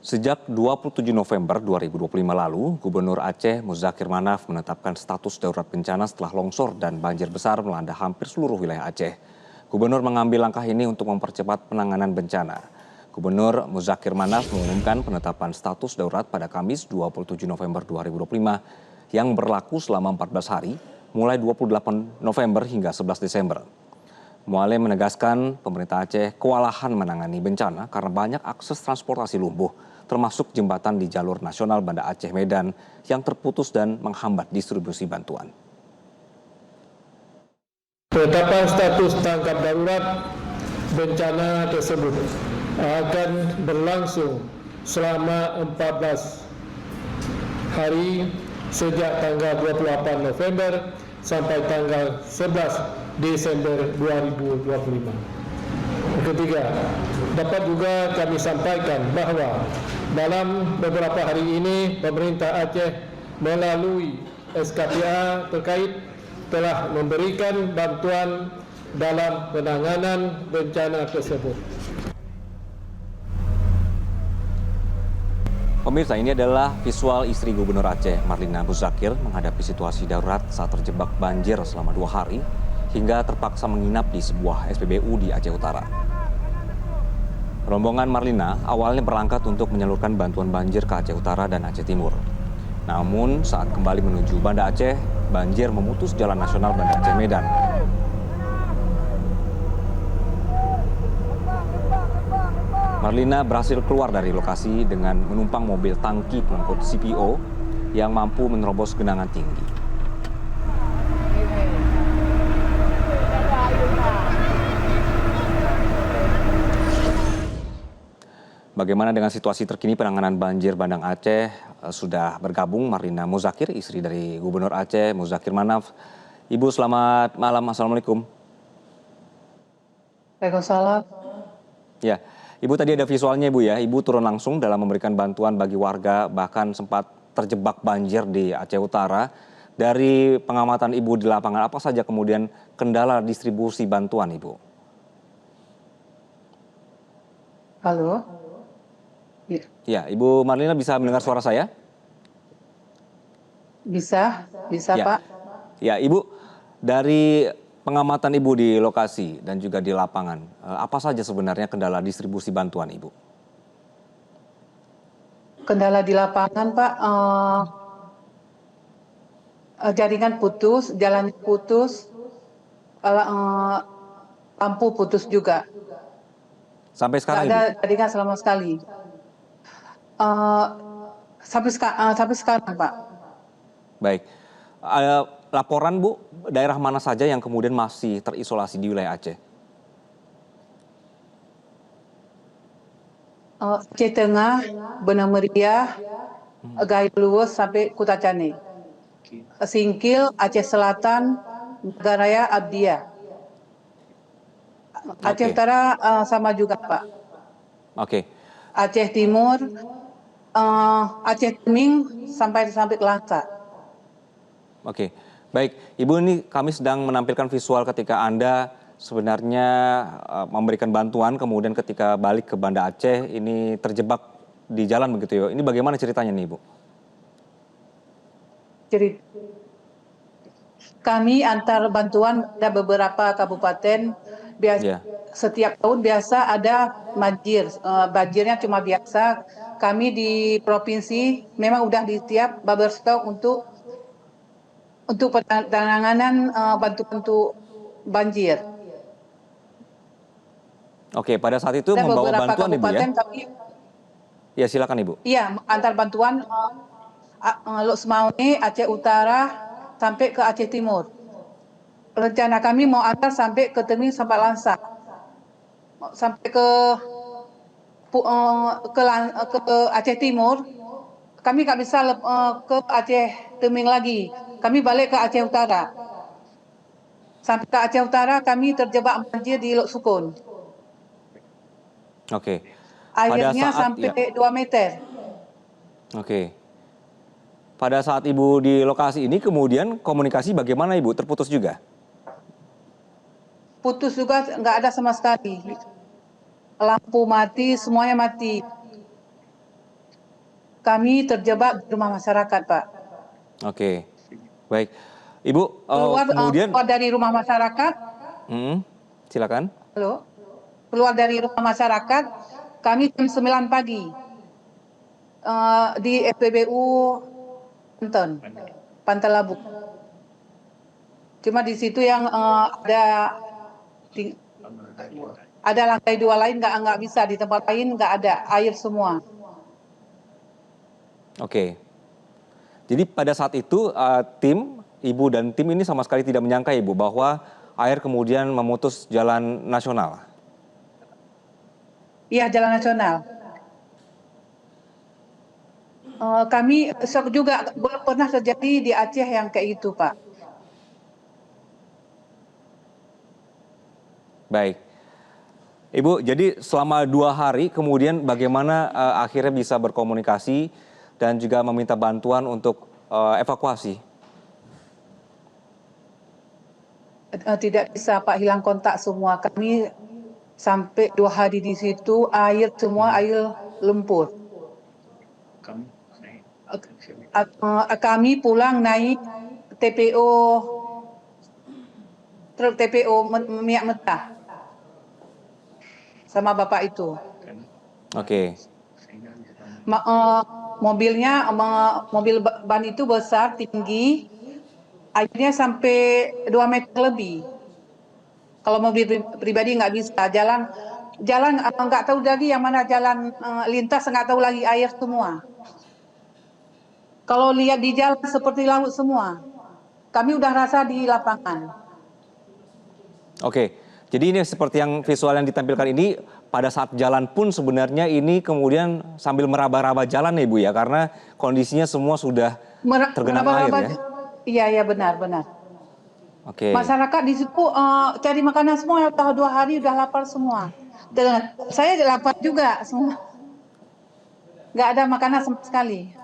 Sejak 27 November 2025 lalu, Gubernur Aceh Muzakir Manaf menetapkan status darurat bencana setelah longsor dan banjir besar melanda hampir seluruh wilayah Aceh. Gubernur mengambil langkah ini untuk mempercepat penanganan bencana. Gubernur Muzakir Manaf mengumumkan penetapan status darurat pada Kamis 27 November 2025 yang berlaku selama 14 hari, mulai 28 November hingga 11 Desember. Mualim menegaskan pemerintah Aceh kewalahan menangani bencana karena banyak akses transportasi lumpuh, termasuk jembatan di jalur nasional Banda Aceh Medan yang terputus dan menghambat distribusi bantuan. Penetapan status tanggap darurat bencana tersebut akan berlangsung selama 14 hari sejak tanggal 28 November sampai tanggal 11 Desember 2025. Ketiga, dapat juga kami sampaikan bahwa dalam beberapa hari ini pemerintah Aceh melalui SKPA terkait telah memberikan bantuan dalam penanganan bencana tersebut. Pemirsa, ini adalah visual istri Gubernur Aceh Marlina Muzakir menghadapi situasi darurat saat terjebak banjir selama 2 hari hingga terpaksa menginap di sebuah SPBU di Aceh Utara. Rombongan Marlina awalnya berangkat untuk menyalurkan bantuan banjir ke Aceh Utara dan Aceh Timur. Namun saat kembali menuju Banda Aceh, banjir memutus jalan nasional Banda Aceh Medan. Marlina berhasil keluar dari lokasi dengan menumpang mobil tangki pengangkut CPO yang mampu menerobos genangan tinggi. Bagaimana dengan situasi terkini penanganan banjir Bandang Aceh? Sudah bergabung Marlina Muzakir, istri dari Gubernur Aceh Muzakir Manaf. Ibu, selamat malam. Assalamualaikum. Waalaikumsalam. Ya, Ibu, tadi ada visualnya Ibu ya. Ibu turun langsung dalam memberikan bantuan bagi warga, bahkan sempat terjebak banjir di Aceh Utara. Dari pengamatan Ibu di lapangan, apa saja kemudian kendala distribusi bantuan Ibu? Halo. Ya, Ibu Marlina bisa mendengar suara saya? Bisa Ya. Pak. Ya, Ibu, dari pengamatan Ibu di lokasi dan juga di lapangan, apa saja sebenarnya kendala distribusi bantuan Ibu? Kendala di lapangan Pak, jaringan putus, jalan putus, lampu putus juga. Sampai sekarang Nggak ada Ibu? jaringan selama sekali. Sampai sekarang Pak. Baik. Laporan Bu, daerah mana saja yang kemudian masih terisolasi di wilayah Aceh? Aceh Tengah, Benang Meriah, Gaya Luwes sampai Kutacane. Singkil, Aceh Selatan, Nagaraya, Abdia. Aceh Oke. Utara sama juga Pak. Oke. Aceh Timur, Aceh Teming sampai ke Langsa. Oke. Baik, Ibu, ini kami sedang menampilkan visual ketika Anda sebenarnya memberikan bantuan, kemudian ketika balik ke Banda Aceh ini terjebak di jalan begitu ya. Ini bagaimana ceritanya nih Ibu? Jadi kami antar bantuan ada beberapa kabupaten. Ya. Setiap tahun biasa ada banjir. Banjirnya cuma biasa. Kami di provinsi memang udah ditiap buffer stok untuk penanganan bantu banjir. Oke, pada saat itu Ada membawa beberapa bantuan Ibu ya? kabupaten kami, Ya, silakan Ibu. iya, antar bantuan Lok Semawe, Aceh Utara sampai ke Aceh Timur. Rencana kami mau antar sampai ke Teming sampai Lansa. Sampai ke Aceh Timur, kami nggak bisa ke Aceh Teming lagi. Kami balik ke Aceh Utara. Sampai ke Aceh Utara kami terjebak banjir di Lok Sukun. Oke. Airnya sampai 2 meter. Oke. Pada saat Ibu di lokasi ini kemudian komunikasi bagaimana Ibu? Terputus juga? Putus juga, nggak ada sama sekali. Lampu mati, semuanya mati. kami terjebak di rumah masyarakat, Pak. Oke, baik. Ibu, kemudian, Keluar dari rumah masyarakat, silakan. halo, keluar dari rumah masyarakat, kami jam 9 pagi di SPBU Banten, Pantai Cuma di situ yang ada lantai 2 lain nggak bisa, di tempat lain nggak ada, air semua. Oke. Jadi pada saat itu tim Ibu dan tim ini sama sekali tidak menyangka Ibu bahwa air kemudian memutus jalan nasional. Iya, jalan nasional. Kami shock juga, belum pernah terjadi di Aceh yang kayak itu, Pak. Baik. Ibu, jadi selama 2 hari kemudian bagaimana akhirnya bisa berkomunikasi dan juga meminta bantuan untuk evakuasi? Tidak bisa, Pak, hilang kontak semua. Kami sampai 2 hari di situ, air semua air lumpur. Kami pulang naik TPO, truk TPO minyak mentah sama bapak itu. Oke. Mobilnya, mobil ban itu besar, tinggi, airnya sampai 2 meter lebih. Kalau mobil pribadi nggak bisa, jalan nggak tahu lagi yang mana jalan lintas, nggak tahu lagi, air semua. Kalau lihat di jalan seperti laut semua. Kami udah rasa di lapangan. Oke, jadi ini seperti yang visual yang ditampilkan ini, pada saat jalan pun sebenarnya ini kemudian sambil meraba-raba jalan ya Ibu ya, karena kondisinya semua sudah tergenang air ya? Iya, benar. Oke. Masyarakat di situ cari makanan semua, tahu 2 hari udah lapar semua. Dan saya lapar juga semua. Nggak ada makanan sama sekali.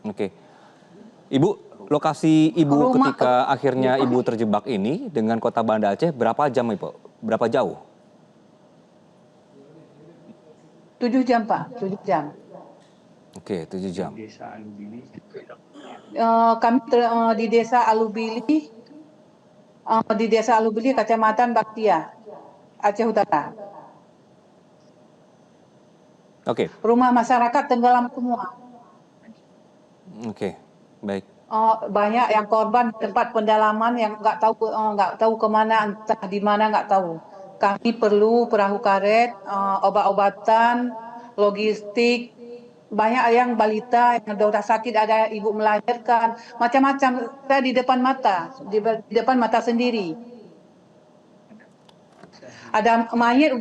Oke. Ibu, lokasi Ibu ketika akhirnya Ibu terjebak ini dengan kota Banda Aceh berapa jam Ibu? Berapa jauh? 7 jam, Pak, 7 jam. Oke, 7 jam. Kami di Desa Alubili, Kecamatan Baktia, Aceh Utara. Oke. Rumah masyarakat tenggelam semua. Oke, baik. Banyak yang korban tempat pendalaman yang nggak tahu kemana, entah di mana nggak tahu. Kami perlu perahu karet, obat-obatan, logistik. Banyak yang balita yang sudah sakit, ada ibu melahirkan, macam-macam. Saya di depan mata sendiri. Ada mayat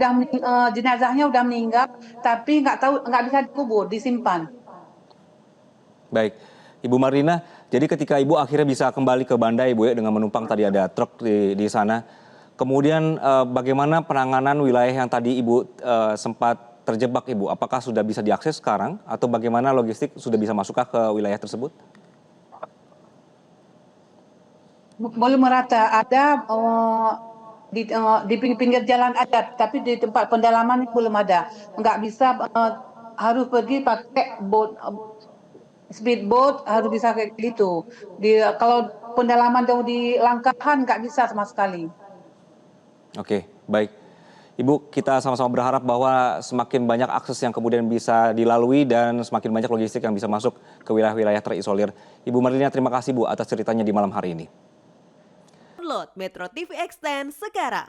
jenazahnya udah meninggal, tapi nggak bisa dikubur, disimpan. Baik, Ibu Marlina, jadi ketika Ibu akhirnya bisa kembali ke Banda Ibu ya dengan menumpang tadi ada truk di sana. Kemudian bagaimana penanganan wilayah yang tadi Ibu sempat terjebak Ibu? Apakah sudah bisa diakses sekarang atau bagaimana logistik sudah bisa masukkah ke wilayah tersebut? Belum merata, ada di pinggir jalan ada, tapi di tempat pendalaman belum ada. Nggak bisa, harus pergi pakai speedboat, harus bisa kayak gitu. Kalau pendalaman jauh di Langkahan nggak bisa sama sekali. Oke, baik. Ibu, kita sama-sama berharap bahwa semakin banyak akses yang kemudian bisa dilalui dan semakin banyak logistik yang bisa masuk ke wilayah-wilayah terisolir. Ibu Marlina, terima kasih Bu atas ceritanya di malam hari ini. Download Metro TV Extend sekarang.